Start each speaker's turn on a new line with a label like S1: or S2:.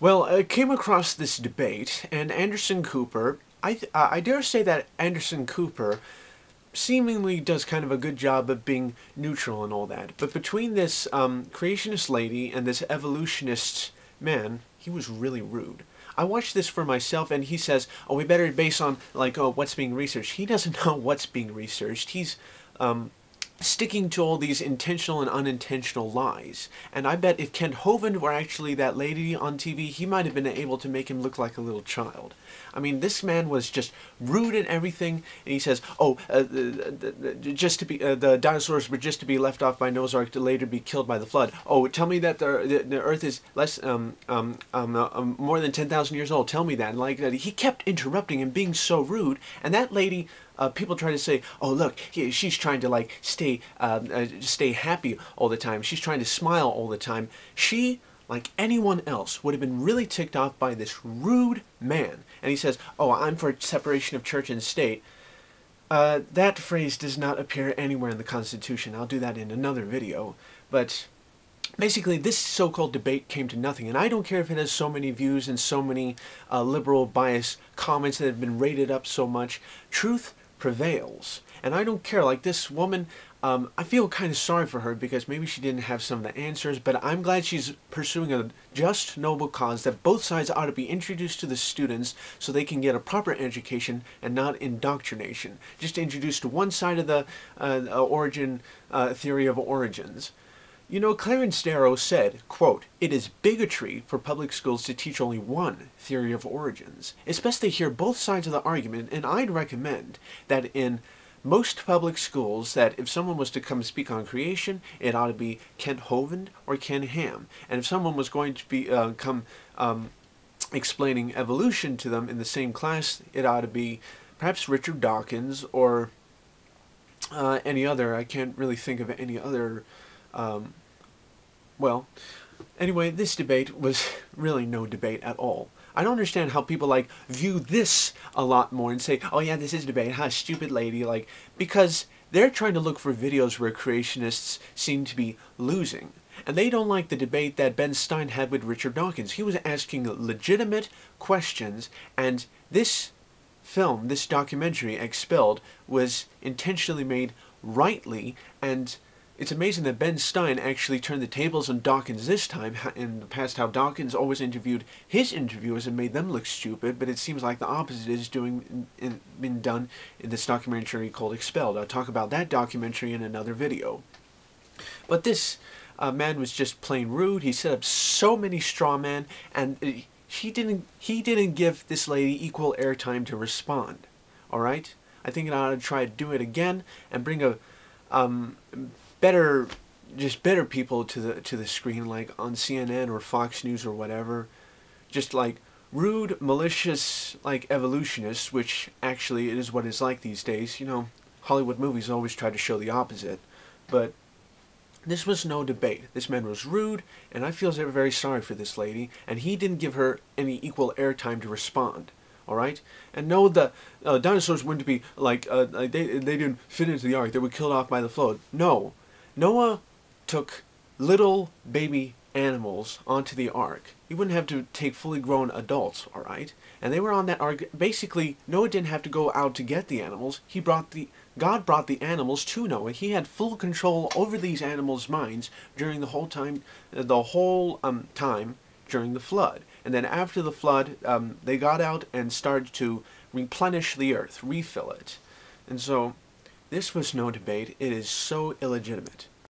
S1: Well, I came across this debate, and Anderson Cooper, I dare say that Anderson Cooper seemingly does kind of a good job of being neutral and all that. But between this creationist lady and this evolutionist man, he was really rude. I watched this for myself, and he says, "Oh, we better base on like, oh, what's being researched." He doesn't know what's being researched. He's sticking to all these intentional and unintentional lies. And I bet if Kent Hovind were actually that lady on TV, he might have been able to make him look like a little child. I mean, this man was just rude and everything, and he says, "Oh, just to be the dinosaurs were just to be left off by Noah's Ark to later be killed by the flood. Oh, tell me that the Earth is less more than 10,000 years old. Tell me that." And like that, he kept interrupting and being so rude, and that lady. People try to say, "Oh, look, she's trying to like stay happy all the time. She's trying to smile all the time." She, like anyone else, would have been really ticked off by this rude man. And he says, "Oh, I'm for separation of church and state." That phrase does not appear anywhere in the Constitution. I'll do that in another video. But basically, this so-called debate came to nothing, and I don't care if it has so many views and so many liberal bias comments that have been rated up so much. Truth prevails. And I don't care, like this woman, I feel kind of sorry for her because maybe she didn't have some of the answers, but I'm glad she's pursuing a just, noble cause that both sides ought to be introduced to the students so they can get a proper education and not indoctrination. Just introduced to one side of the theory of origins. You know, Clarence Darrow said, quote, "It is bigotry for public schools to teach only one theory of origins. It's best to hear both sides of the argument, and I'd recommend that in most public schools that if someone was to come speak on creation, it ought to be Kent Hovind or Ken Ham. And if someone was going to be explaining evolution to them in the same class, it ought to be perhaps Richard Dawkins or any other. I can't really think of any other... well, anyway, this debate was really no debate at all. I don't understand how people like view this a lot more and say, "Oh yeah, this is debate, ha, stupid lady," like, because they're trying to look for videos where creationists seem to be losing. And they don't like the debate that Ben Stein had with Richard Dawkins. He was asking legitimate questions, and this film, this documentary, Expelled, was intentionally made rightly, and it's amazing that Ben Stein actually turned the tables on Dawkins this time. In the past, how Dawkins always interviewed his interviewers and made them look stupid, but it seems like the opposite is been done in this documentary called Expelled. I'll talk about that documentary in another video. But this man was just plain rude. He set up so many straw men, and he didn't give this lady equal airtime to respond. All right, I think I ought to try to do it again and bring a better people to the screen, like on CNN or Fox News or whatever. Just like rude, malicious, like evolutionists, which actually it is what it's like these days. You know, Hollywood movies always try to show the opposite. But this was no debate. This man was rude, and I feel very sorry for this lady, and he didn't give her any equal airtime to respond. Alright? And no, the dinosaurs wouldn't be like, they didn't fit into the ark. They were killed off by the flood. No. Noah took little baby animals onto the ark. He wouldn't have to take fully grown adults, alright? And they were on that ark. Basically, Noah didn't have to go out to get the animals. God brought the animals to Noah. He had full control over these animals' minds during the whole time, during the flood. And then after the flood, they got out and started to replenish the earth, refill it. And so, this was no debate. It is so illegitimate.